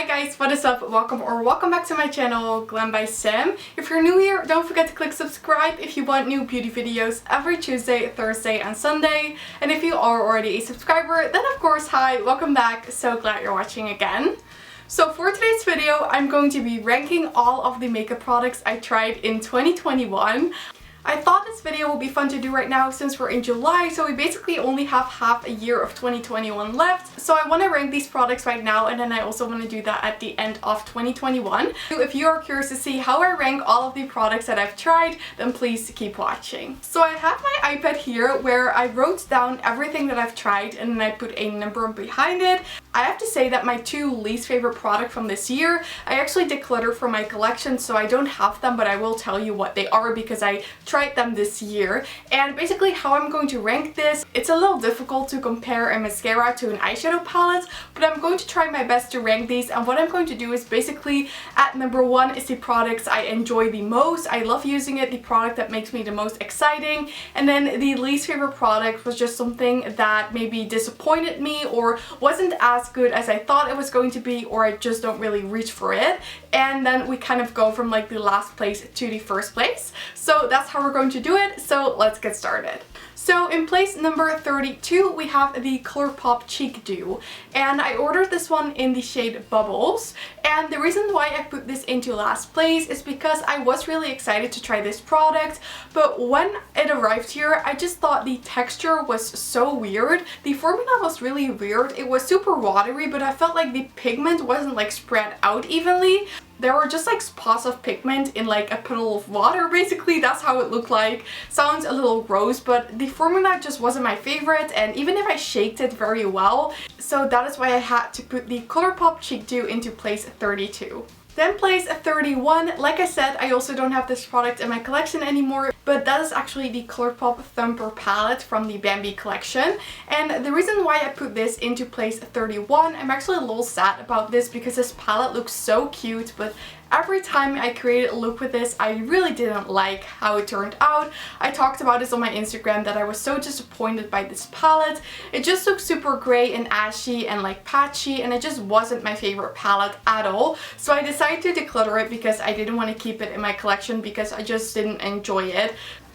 Hi guys, what is up? Welcome back to my channel, Glam by Sam. If you're new here, don't forget to click subscribe if you want new beauty videos every Tuesday, Thursday and Sunday. And if you are already a subscriber, then of course, hi, welcome back. So glad you're watching again. So for today's video, I'm going to be ranking all of the makeup products I tried in 2021. I thought this video would be fun to do right now since we're in July, so we basically only have half a year of 2021 left. So I want to rank these products right now, and then I also want to do that at the end of 2021. So if you are curious to see how I rank all of the products that I've tried, then please keep watching. So I have my iPad here where I wrote down everything that I've tried and then I put a number behind it. I have to say that my two least favorite products from this year, I actually decluttered from my collection, so I don't have them, but I will tell you what they are because I tried them this year. And basically how I'm going to rank this, it's a little difficult to compare a mascara to an eyeshadow palette, but I'm going to try my best to rank these. And what I'm going to do is basically at number one is the products I enjoy the most. I love using it, the product that makes me the most exciting. And then the least favorite product was just something that maybe disappointed me or wasn't as good as I thought it was going to be, or I just don't really reach for it. And then we kind of go from like the last place to the first place. So that's how we're going to do it. So let's get started. So in place number 32 we have the Colourpop Cheek Dew, and I ordered this one in the shade Bubbles. And the reason why I put this into last place is because I was really excited to try this product, but when it arrived here I just thought the texture was so weird. The formula was really weird. It was super watery, but I felt like the pigment wasn't like spread out evenly. There were just like spots of pigment in like a puddle of water, basically. That's how it looked like. Sounds a little gross, but the formula just wasn't my favorite, and even if I shaked it very well. So that is why I had to put the Colourpop Cheek Dew into place 32. Then place 31, like I said, I also don't have this product in my collection anymore, but that is actually the Colourpop Thumper palette from the Bambi collection. And the reason why I put this into place 31, I'm actually a little sad about this because this palette looks so cute, but every time I created a look with this, I really didn't like how it turned out. I talked about this on my Instagram that I was so disappointed by this palette. It just looked super gray and ashy and like patchy, and it just wasn't my favorite palette at all. So I decided to declutter it because I didn't want to keep it in my collection because I just didn't enjoy it.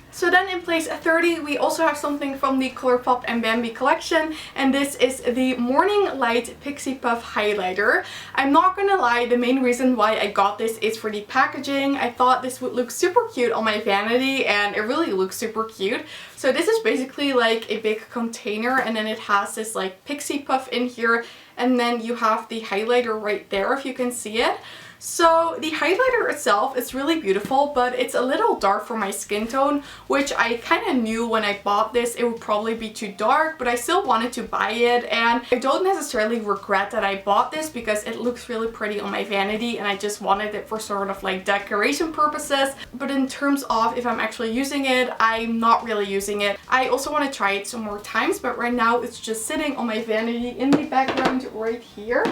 So then in place 30 we also have something from the Colourpop and Bambi collection, and this is the Morning Light Pixie Puff Highlighter. I'm not gonna lie, the main reason why I got this is for the packaging. I thought this would look super cute on my vanity, and it really looks super cute. So this is basically like a big container, and then it has this like pixie puff in here, and then you have the highlighter right there if you can see it. So the highlighter itself is really beautiful, but it's a little dark for my skin tone, which I kind of knew when I bought this it would probably be too dark, but I still wanted to buy it, and I don't necessarily regret that I bought this because it looks really pretty on my vanity and I just wanted it for sort of like decoration purposes. But in terms of if I'm actually using it, I'm not really using it. I also want to try it some more times, but right now it's just sitting on my vanity in the background right here.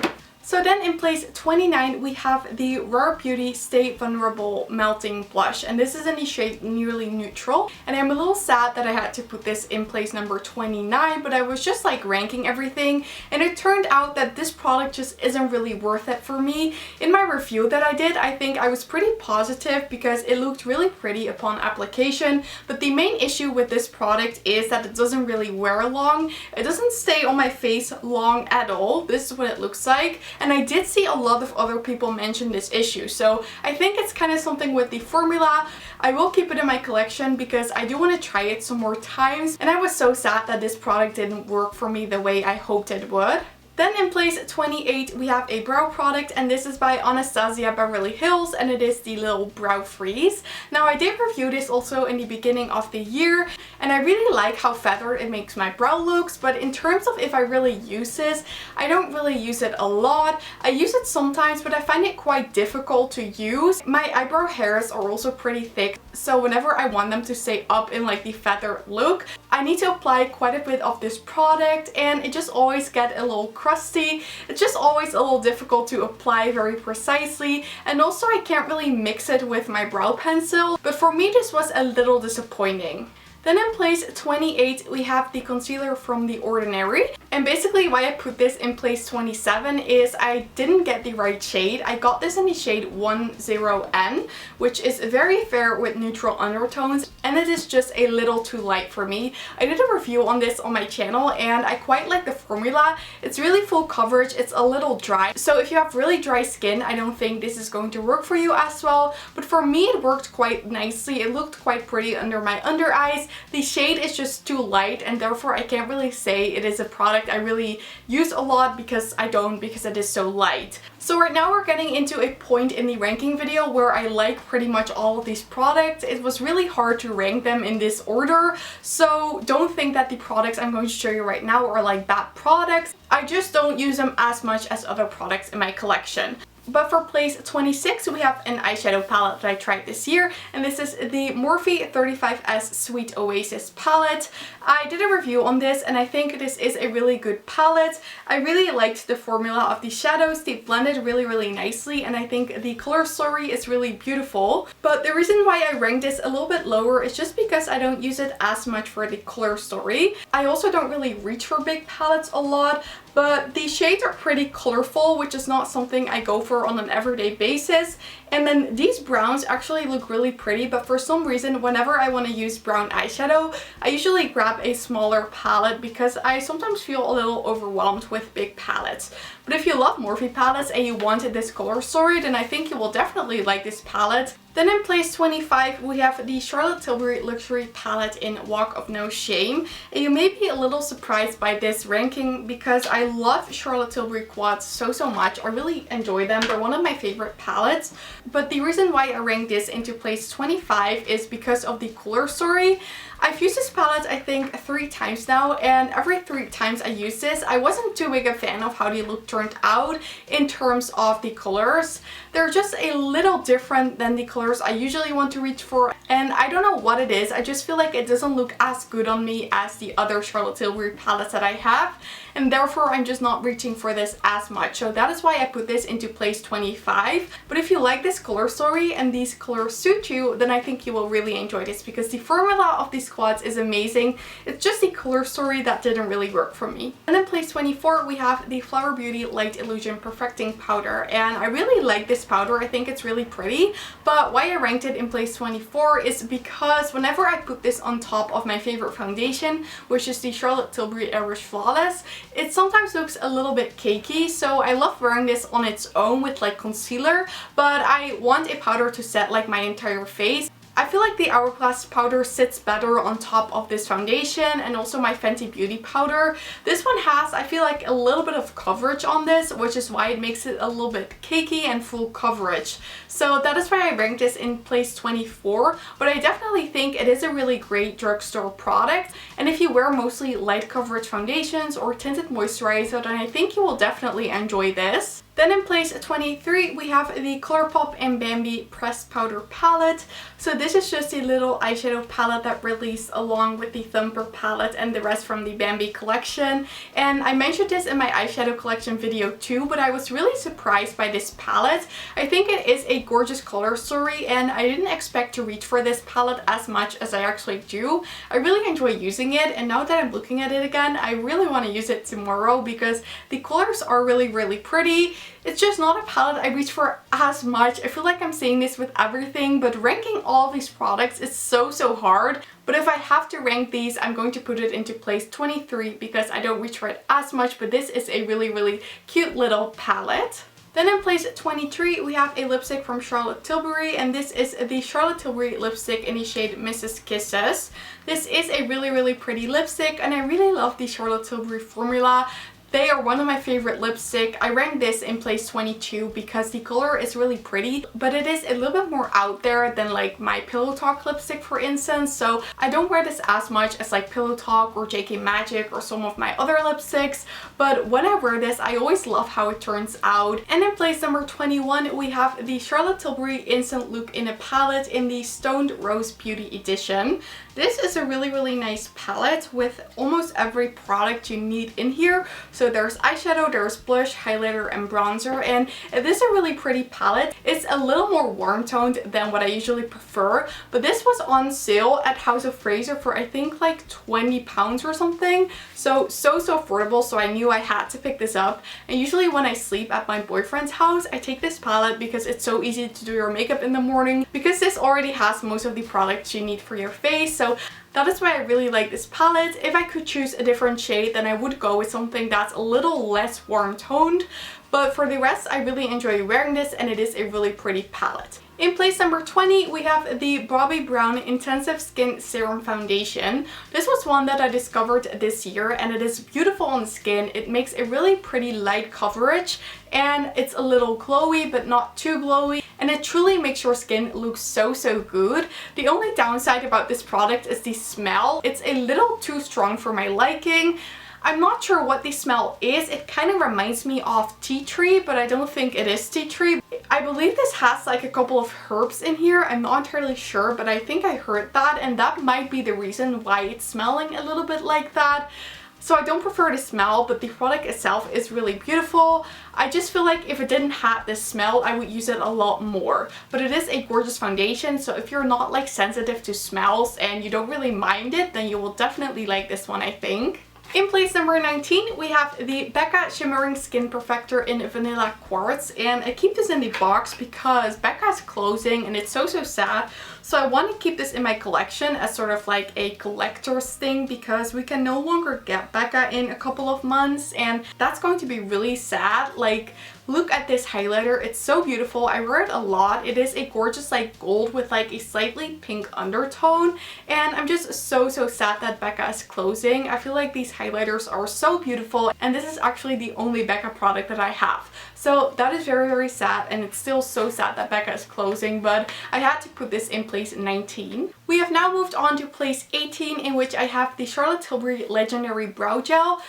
So then in place 29 we have the Huda Beauty Stay Vulnerable Melting Blush, and this is in the shade Nearly Neutral. And I'm a little sad that I had to put this in place number 29, but I was just like ranking everything, and it turned out that this product just isn't really worth it for me. In my review that I did, I think I was pretty positive because it looked really pretty upon application, but the main issue with this product is that it doesn't really wear long. It doesn't stay on my face long at all. This is what it looks like. And I did see a lot of other people mention this issue, so I think it's kind of something with the formula. I will keep it in my collection because I do want to try it some more times, and I was so sad that this product didn't work for me the way I hoped it would. Then in place 28 we have a brow product, and this is by Anastasia Beverly Hills, and it is the Little Brow Freeze. Now I did review this also in the beginning of the year, and I really like how feathered it makes my brow looks, but in terms of if I really use this, I don't really use it a lot. I use it sometimes, but I find it quite difficult to use. My eyebrow hairs are also pretty thick, so whenever I want them to stay up in like the feathered look, I need to apply quite a bit of this product, and it just always gets a little crusty. It's just always a little difficult to apply very precisely, and also I can't really mix it with my brow pencil, but for me this was a little disappointing. Then in place 28 we have the concealer from The Ordinary. And basically why I put this in place 27 is I didn't get the right shade. I got this in the shade 10N, which is very fair with neutral undertones, and it is just a little too light for me. I did a review on this on my channel and I quite like the formula. It's really full coverage, it's a little dry. So if you have really dry skin, I don't think this is going to work for you as well. But for me it worked quite nicely. It looked quite pretty under my under eyes. The shade is just too light and therefore I can't really say it is a product I really use a lot because it is so light. So right now we're getting into a point in the ranking video where I like pretty much all of these products. It was really hard to rank them in this order, so don't think that the products I'm going to show you right now are like bad products. I just don't use them as much as other products in my collection. But for place 26 we have an eyeshadow palette that I tried this year, and this is the Morphe 35S Sweet Oasis palette. I did a review on this and I think this is a really good palette. I really liked the formula of the shadows. They blended really nicely and I think the color story is really beautiful. But the reason why I ranked this a little bit lower is just because I don't use it as much for the color story. I also don't really reach for big palettes a lot, but the shades are pretty colorful, which is not something I go for on an everyday basis. And then these browns actually look really pretty, but for some reason whenever I want to use brown eyeshadow, I usually grab a smaller palette because I sometimes feel a little overwhelmed with big palettes. But if you love Morphe palettes and you wanted this color story, then I think you will definitely like this palette. Then in place 25 we have the Charlotte Tilbury Luxury Palette in Walk of No Shame. And you may be a little surprised by this ranking because I love Charlotte Tilbury Quartz so much. I really enjoy them. They're one of my favorite palettes. But the reason why I ranked this into place 25 is because of the color story. I've used this palette I think 3 times now, and every 3 times I used this I wasn't too big a fan of how the look turned out in terms of the colors. They're just a little different than the colors I usually want to reach for, and I don't know what it is. I just feel like it doesn't look as good on me as the other Charlotte Tilbury palettes that I have, and therefore I'm just not reaching for this as much. So that is why I put this into place 25. But if you like this color story and these colors suit you, then I think you will really enjoy this because the formula of these quads is amazing. It's just the color story that didn't really work for me. And in place 24 we have the Flower Beauty Light Illusion Perfecting Powder, and I really like this powder. I think it's really pretty, but why I ranked it in place 24 is because whenever I put this on top of my favorite foundation, which is the Charlotte Tilbury Airbrush Flawless, it sometimes looks a little bit cakey. So I love wearing this on its own with like concealer, but I want a powder to set like my entire face. I feel like the Hourglass powder sits better on top of this foundation and also my Fenty Beauty powder. This one has, I feel like, a little bit of coverage on this, which is why it makes it a little bit cakey and full coverage. So that is why I ranked this in place 24, but I definitely think it is a really great drugstore product. And if you wear mostly light coverage foundations or tinted moisturizer, then I think you will definitely enjoy this. Then in place 23 we have the Colourpop and Bambi Pressed Powder Palette. So this is just a little eyeshadow palette that released along with the Thumper palette and the rest from the Bambi collection. And I mentioned this in my eyeshadow collection video too, but I was really surprised by this palette. I think it is a gorgeous color story and I didn't expect to reach for this palette as much as I actually do. I really enjoy using it, and now that I'm looking at it again, I really want to use it tomorrow because the colors are really pretty. It's just not a palette I reach for as much. I feel like I'm saying this with everything, but ranking all of these products is so hard. But if I have to rank these, I'm going to put it into place 23 because I don't reach for it as much, but this is a really cute little palette. Then in place 23 we have a lipstick from Charlotte Tilbury, and this is the Charlotte Tilbury lipstick in the shade Mrs. Kisses. This is a really pretty lipstick and I really love the Charlotte Tilbury formula. They are one of my favorite lipstick. I ranked this in place 22 because the color is really pretty, but it is a little bit more out there than like my Pillow Talk lipstick, for instance. So I don't wear this as much as like Pillow Talk or JK Magic or some of my other lipsticks, but when I wear this I always love how it turns out. And in place number 21 we have the Charlotte Tilbury Instant Look in a Palette in the Stoned Rose Beauty Edition. This is a really nice palette with almost every product you need in here. So So there's eyeshadow, there's blush, highlighter, and bronzer, and this is a really pretty palette. It's a little more warm toned than what I usually prefer, but this was on sale at House of Fraser for I think like £20 or something. So affordable, so I knew I had to pick this up. And usually when I sleep at my boyfriend's house, I take this palette because it's so easy to do your makeup in the morning, because this already has most of the products you need for your face. So that is why I really like this palette. If I could choose a different shade, then I would go with something that's a little less warm toned. But for the rest, I really enjoy wearing this, and it is a really pretty palette. In place number 20, we have the Bobbi Brown Intensive Skin Serum Foundation. This was one that I discovered this year, and it is beautiful on the skin. It makes a really pretty light coverage, and it's a little glowy but not too glowy, and it truly makes your skin look so good. The only downside about this product is the smell. It's a little too strong for my liking. I'm not sure what the smell is. It kind of reminds me of tea tree, but I don't think it is tea tree. I believe this has like a couple of herbs in here. I'm not entirely sure, but I think I heard that, and that might be the reason why it's smelling a little bit like that. So I don't prefer the smell, but the product itself is really beautiful. I just feel like if it didn't have this smell, I would use it a lot more. But it is a gorgeous foundation, so if you're not like sensitive to smells and you don't really mind it, then you will definitely like this one, I think. In place number 19, we have the Becca Shimmering Skin Perfector in Vanilla Quartz, and I keep this in the box because Becca's closing and it's so sad. So I want to keep this in my collection as sort of like a collector's thing, because we can no longer get Becca in a couple of months, and that's going to be really sad. Like, look at this highlighter. It's so beautiful. I wear it a lot. It is a gorgeous like gold with like a slightly pink undertone, and I'm just so sad that Becca is closing. I feel like these highlighters are so beautiful, and this is actually the only Becca product that I have. So that is very sad, and it's still so sad that Becca is closing, but I had to put this in place 19. We have now moved on to place 18, in which I have the Charlotte Tilbury Legendary Brow Gel.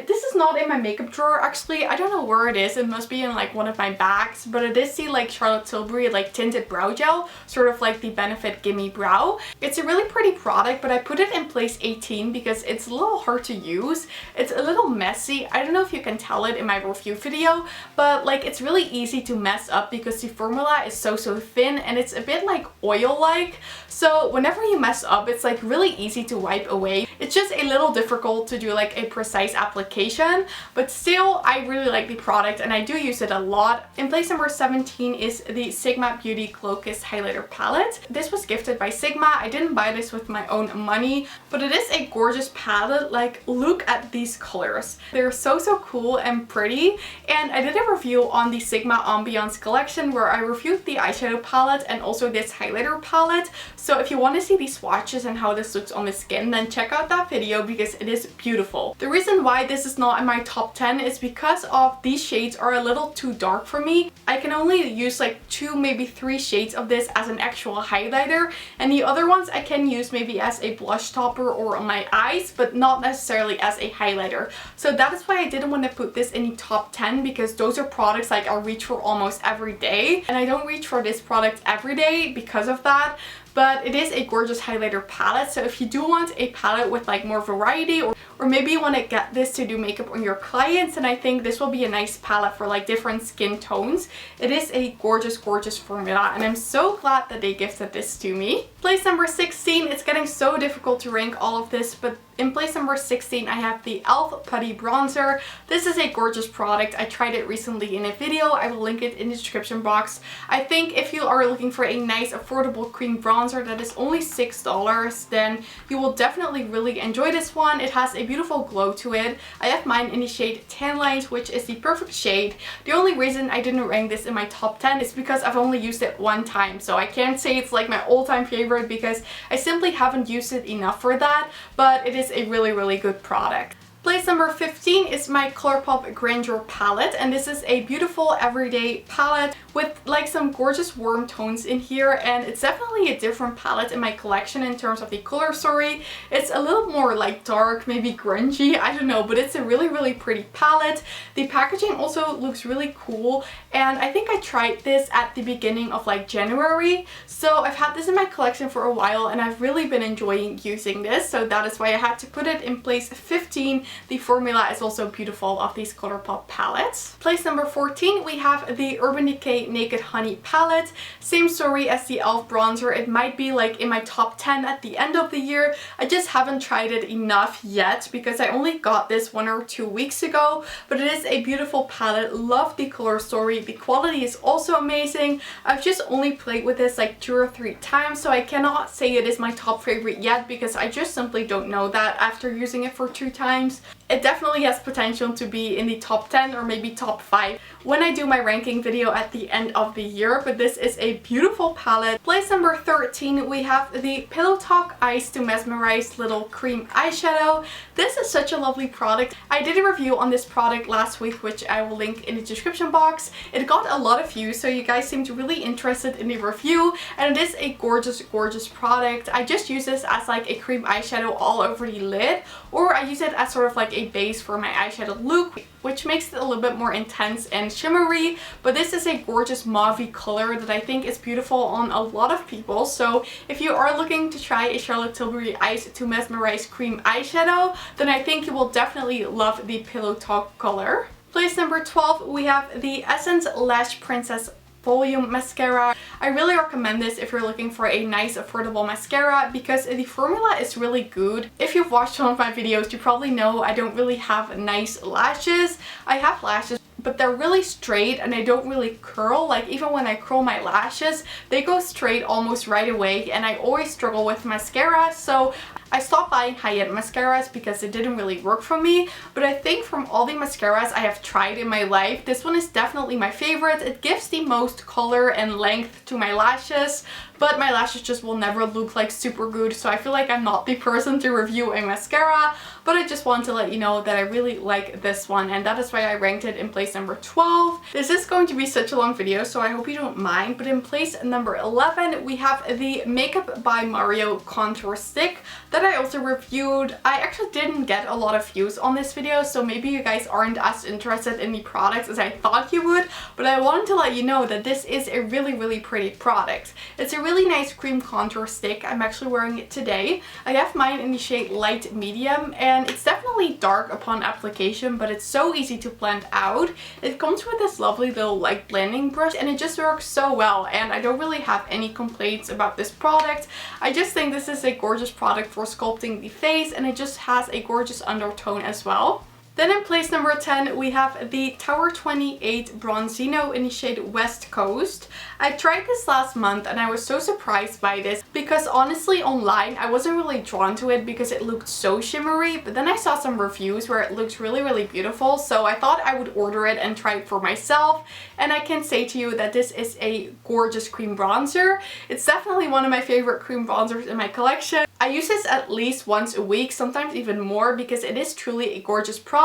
This is not in my makeup drawer actually. I don't know where it is. It must be in like one of my bags, but it is the like Charlotte Tilbury like tinted brow gel, sort of like the Benefit Gimme Brow. It's a really pretty product, but I put it in place 18 because it's a little hard to use. It's a little messy. I don't know if you can tell it in my review video, but like it's really easy to mess up because the formula is so thin, and it's a bit like oil-like. So whenever you mess up, it's like really easy to wipe away. It's just a little difficult to do like a precise application, but still I really like the product and I do use it a lot. In place number 17 is the Sigma Beauty Glocus Highlighter Palette. This was gifted by Sigma. I didn't buy this with my own money, but it is a gorgeous palette. Like, look at these colors. They're so cool and pretty, and I did a review on the Sigma Ambiance collection where I reviewed the eyeshadow palette and also this highlighter palette. So if you want to see the swatches and how this looks on the skin, then check out that video because it is beautiful. The reason why this is not in my top 10 is because of these shades are a little too dark for me. I can only use like 2, maybe 3 shades of this as an actual highlighter, and the other ones I can use maybe as a blush topper or on my eyes, but not necessarily as a highlighter. So that is why I didn't want to put this in the top 10, because those are products like I reach for almost every day, and I don't reach for this product every day because of that. But it is a gorgeous highlighter palette, so if you do want a palette with like more variety, or maybe you want to get this to do makeup on your clients, and I think this will be a nice palette for like different skin tones. It is a gorgeous formula, and I'm so glad that they gifted this to me. Place number 16, it's getting so difficult to rank all of this, but in place number 16 I have the e.l.f. Putty Bronzer. This is a gorgeous product. I tried it recently in a video. I will link it in the description box. I think if you are looking for a nice affordable cream bronzer that is only $6, then you will definitely really enjoy this one. It has a beautiful glow to it. I have mine in the shade Tan Lines, which is the perfect shade. The only reason I didn't rank this in my top 10 is because I've only used it one time, so I can't say it's like my all-time favorite because I simply haven't used it enough for that, but it is a really good product. Place number 15 is my Colourpop Grandeur palette, and this is a beautiful everyday palette with like some gorgeous warm tones in here, and it's definitely a different palette in my collection in terms of the color story. It's a little more like dark, maybe grungy, I don't know, but it's a really pretty palette. The packaging also looks really cool, and I think I tried this at the beginning of like January, so I've had this in my collection for a while and I've really been enjoying using this, so that is why I had to put it in place 15 the formula is also beautiful of these Colourpop palettes. Place number 14, we have the Urban Decay Naked Honey palette. Same story as the e.l.f. bronzer. It might be like in my top 10 at the end of the year. I just haven't tried it enough yet because I only got this 1 or 2 weeks ago, but it is a beautiful palette. Love the color story. The quality is also amazing. I've just only played with this like 2 or 3 times, so I cannot say it is my top favorite yet because I just simply don't know that after using it for 2 times. It definitely has potential to be in the top 10 or maybe top 5 when I do my ranking video at the end of the year, but this is a beautiful palette. Place number 13, we have the Pillow Talk Eyes to Mesmerize Little Cream Eyeshadow. This is such a lovely product. I did a review on this product last week, which I will link in the description box. It got a lot of views, so you guys seemed really interested in the review, and it is a gorgeous, gorgeous product. I just use this as like a cream eyeshadow all over the lid, or I use it as sort of like a base for my eyeshadow look, which makes it a little bit more intense and shimmery. But this is a gorgeous mauve color that I think is beautiful on a lot of people. So if you are looking to try a Charlotte Tilbury Eyes to Mesmerize cream eyeshadow, then I think you will definitely love the Pillow Talk color. Place number 12, we have the Essence Lash Princess Volume Mascara. I really recommend this if you're looking for a nice affordable mascara because the formula is really good. If you've watched one of my videos, you probably know I don't really have nice lashes. I have lashes, but they're really straight and they don't really curl. Like even when I curl my lashes, they go straight almost right away, and I always struggle with mascara, so I stopped buying high-end mascaras because it didn't really work for me. But I think from all the mascaras I have tried in my life, this one is definitely my favorite. It gives the most color and length to my lashes, but my lashes just will never look like super good, so I feel like I'm not the person to review a mascara. But I just want to let you know that I really like this one, and that is why I ranked it in place number 12. This is going to be such a long video, so I hope you don't mind, but in place number 11 we have the Makeup by Mario Contour Stick that I also reviewed. I actually didn't get a lot of views on this video, so maybe you guys aren't as interested in the products as I thought you would, but I wanted to let you know that this is a really, really pretty product. It's a really nice cream contour stick. I'm actually wearing it today. I have mine in the shade light medium, and it's definitely dark upon application, but it's so easy to blend out. It comes with this lovely little like blending brush, and it just works so well, and I don't really have any complaints about this product. I just think this is a gorgeous product for sculpting the face, and it just has a gorgeous undertone as well. Then in place number 10 we have the Tower 28 Bronzino in the shade West Coast. I tried this last month and I was so surprised by this because honestly online I wasn't really drawn to it because it looked so shimmery, but then I saw some reviews where it looked really, really beautiful, so I thought I would order it and try it for myself, and I can say to you that this is a gorgeous cream bronzer. It's definitely one of my favorite cream bronzers in my collection. I use this at least once a week, sometimes even more, because it is truly a gorgeous product.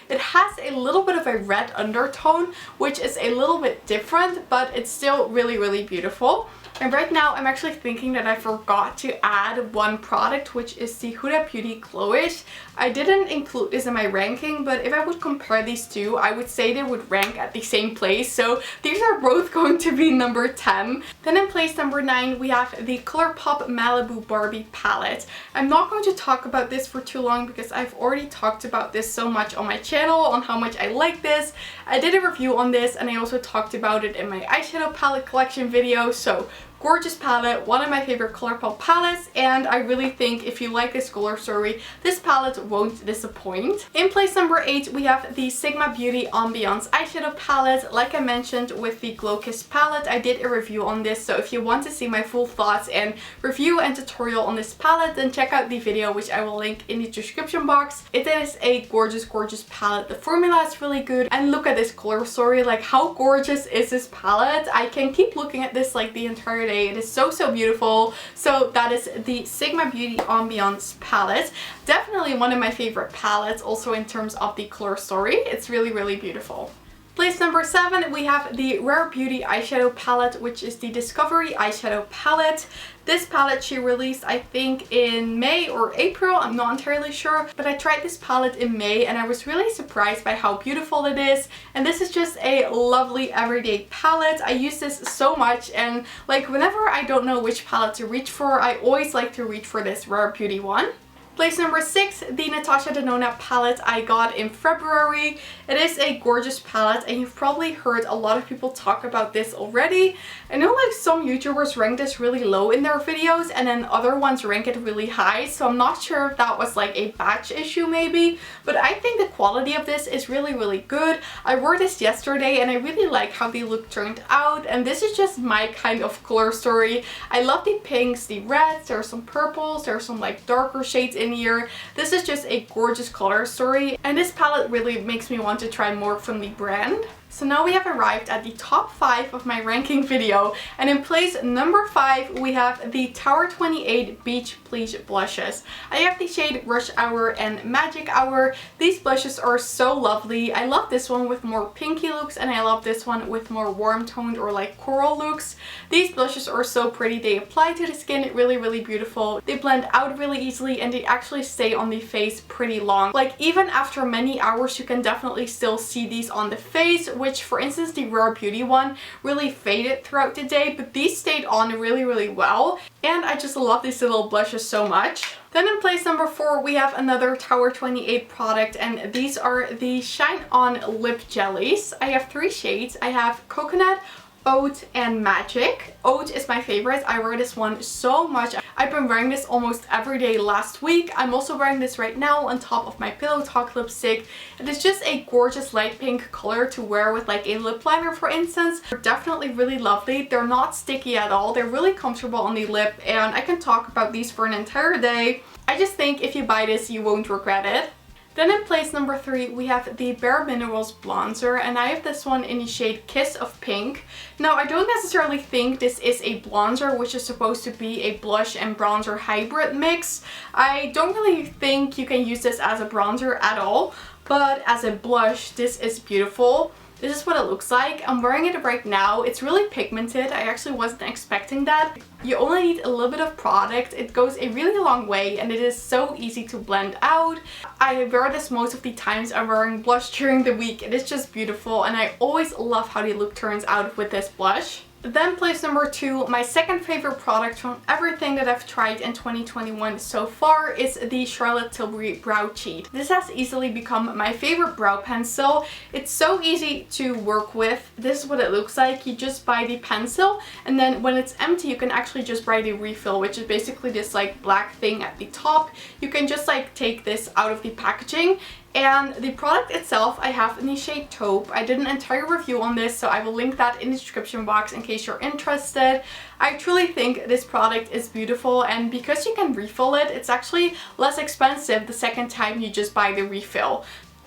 It has a little bit of a red undertone, which is a little bit different, but it's still really, really beautiful. And right now I'm actually thinking that I forgot to add one product, which is the Huda Beauty Glowish. I didn't include this in my ranking, but if I would compare these two, I would say they would rank at the same place. So these are both going to be number 10. Then in place number 9, we have the Colourpop Malibu Barbie palette. I'm not going to talk about this for too long because I've already talked about this so much on my channel, on how much I like this. I did a review on this and I also talked about it in my eyeshadow palette collection video. So gorgeous palette, one of my favorite Colourpop palettes, and I really think if you like this color story, this palette won't disappoint. In place number 8, we have the Sigma Beauty Ambiance eyeshadow palette. Like I mentioned with the Glocus palette, I did a review on this, so if you want to see my full thoughts and review and tutorial on this palette, then check out the video, which I will link in the description box. It is a gorgeous, gorgeous palette. The formula is really good, and look at this color story. Like, how gorgeous is this palette? I can keep looking at this like the entire day. It is so, so beautiful. So that is the Sigma Beauty Ambiance palette. Definitely one of my favorite palettes, also in terms of the color story. It's really, really beautiful. Place number 7, we have the Rare Beauty eyeshadow palette, which is the Discovery eyeshadow palette. This palette she released, I think, in May or April, I'm not entirely sure, but I tried this palette in May and I was really surprised by how beautiful it is. And this is just a lovely everyday palette. I use this so much, and like whenever I don't know which palette to reach for, I always like to reach for this Rare Beauty one. Place number 6, the Natasha Denona palette I got in February. It is a gorgeous palette and you've probably heard a lot of people talk about this already. I know like some YouTubers rank this really low in their videos and then other ones rank it really high, so I'm not sure if that was like a batch issue maybe, but I think the quality of this is really good. I wore this yesterday and I really like how the look turned out, and this is just my kind of color story. I love the pinks, the reds, there are some purples, there are some like darker shades in here. This is just a gorgeous color story and this palette really makes me want to try more from the brand. So now we have arrived at the top 5 of my ranking video, and in place number 5 we have the Tower 28 Beach Please blushes. I have the shade Rush Hour and Magic Hour. These blushes are so lovely. I love this one with more pinky looks and I love this one with more warm toned or like coral looks. These blushes are so pretty. They apply to the skin really beautiful. They blend out really easily and they actually stay on the face pretty long. Like even after many hours you can definitely still see these on the face, which for instance the Rare Beauty one really faded throughout the day, but these stayed on really well, and I just love these little blushes so much. Then in place number 4 we have another Tower 28 product, and these are the Shine On Lip Jellies. I have 3 shades. I have Coconut, Oat and Magic. Oat is my favorite. I wear this one so much. I've been wearing this almost every day last week. I'm also wearing this right now on top of my Pillow Talk lipstick. It is just a gorgeous light pink color to wear with like a lip liner, for instance. They're definitely really lovely. They're not sticky at all. They're really comfortable on the lip and I can talk about these for an entire day. I just think if you buy this you won't regret it. Then in place number 3 we have the Bare Minerals bronzer, and I have this one in the shade Kiss of Pink. Now I don't necessarily think this is a bronzer, which is supposed to be a blush and bronzer hybrid mix. I don't really think you can use this as a bronzer at all, but as a blush this is beautiful. This is what it looks like. I'm wearing it right now. It's really pigmented. I actually wasn't expecting that. You only need a little bit of product. It goes a really long way and it is so easy to blend out. I wear this most of the times I'm wearing blush during the week. It is just beautiful and I always love how the look turns out with this blush. Then place number 2, my second favorite product from everything that I've tried in 2021 so far is the Charlotte Tilbury Brow Cheat. This has easily become my favorite brow pencil. It's so easy to work with. This is what it looks like. You just buy the pencil and then when it's empty you can actually just buy the refill, which is basically this like black thing at the top. You can just like take this out of the packaging. And the product itself I have in the shade Taupe. I did an entire review on this, so I will link that in the description box in case you're interested. I truly think this product is beautiful, and because you can refill it, it's actually less expensive the second time you just buy the refill.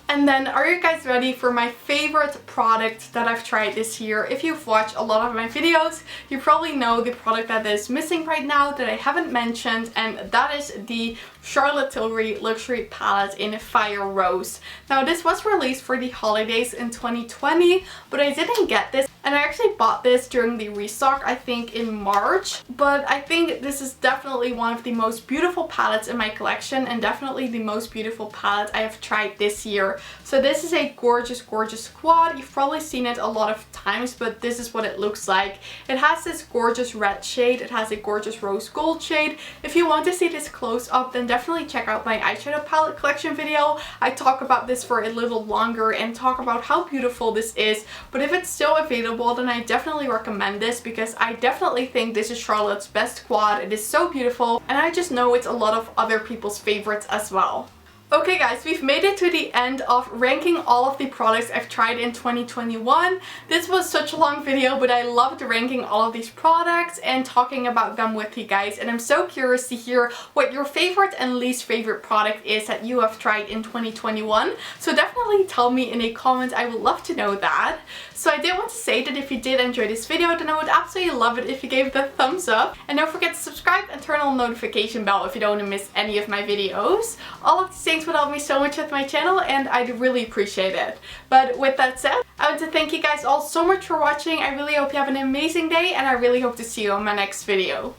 And then, are you guys ready for my favorite product that I've tried this year? If you've watched a lot of my videos, you probably know the product that is missing right now that I haven't mentioned, and that is the Charlotte Tilbury Luxury Palette in Fire Rose. Now this was released for the holidays in 2020, but I didn't get this. And I actually bought this during the restock, I think in March. But I think this is definitely one of the most beautiful palettes in my collection and definitely the most beautiful palette I have tried this year. So this is a gorgeous quad. You've probably seen it a lot of times, but this is what it looks like. It has this gorgeous red shade. It has a gorgeous rose gold shade. If you want to see this close up, then definitely check out my eyeshadow palette collection video. I talk about this for a little longer and talk about how beautiful this is. But if it's still available, then I definitely recommend this because I definitely think this is Charlotte's best quad. It is so beautiful and I just know it's a lot of other people's favorites as well. Okay guys, we've made it to the end of ranking all of the products I've tried in 2021. This was such a long video, but I loved ranking all of these products and talking about them with you guys. And I'm so curious to hear what your favorite and least favorite product is that you have tried in 2021. So definitely tell me in a comment. I would love to know that. So I did want to say that if you did enjoy this video, then I would absolutely love it if you gave it a thumbs up. And don't forget to subscribe and turn on the notification bell if you don't want to miss any of my videos. All of these things would help me so much with my channel and I'd really appreciate it. But with that said, I want to thank you guys all so much for watching. I really hope you have an amazing day and I really hope to see you on my next video.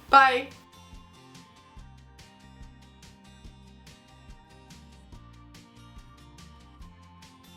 Bye!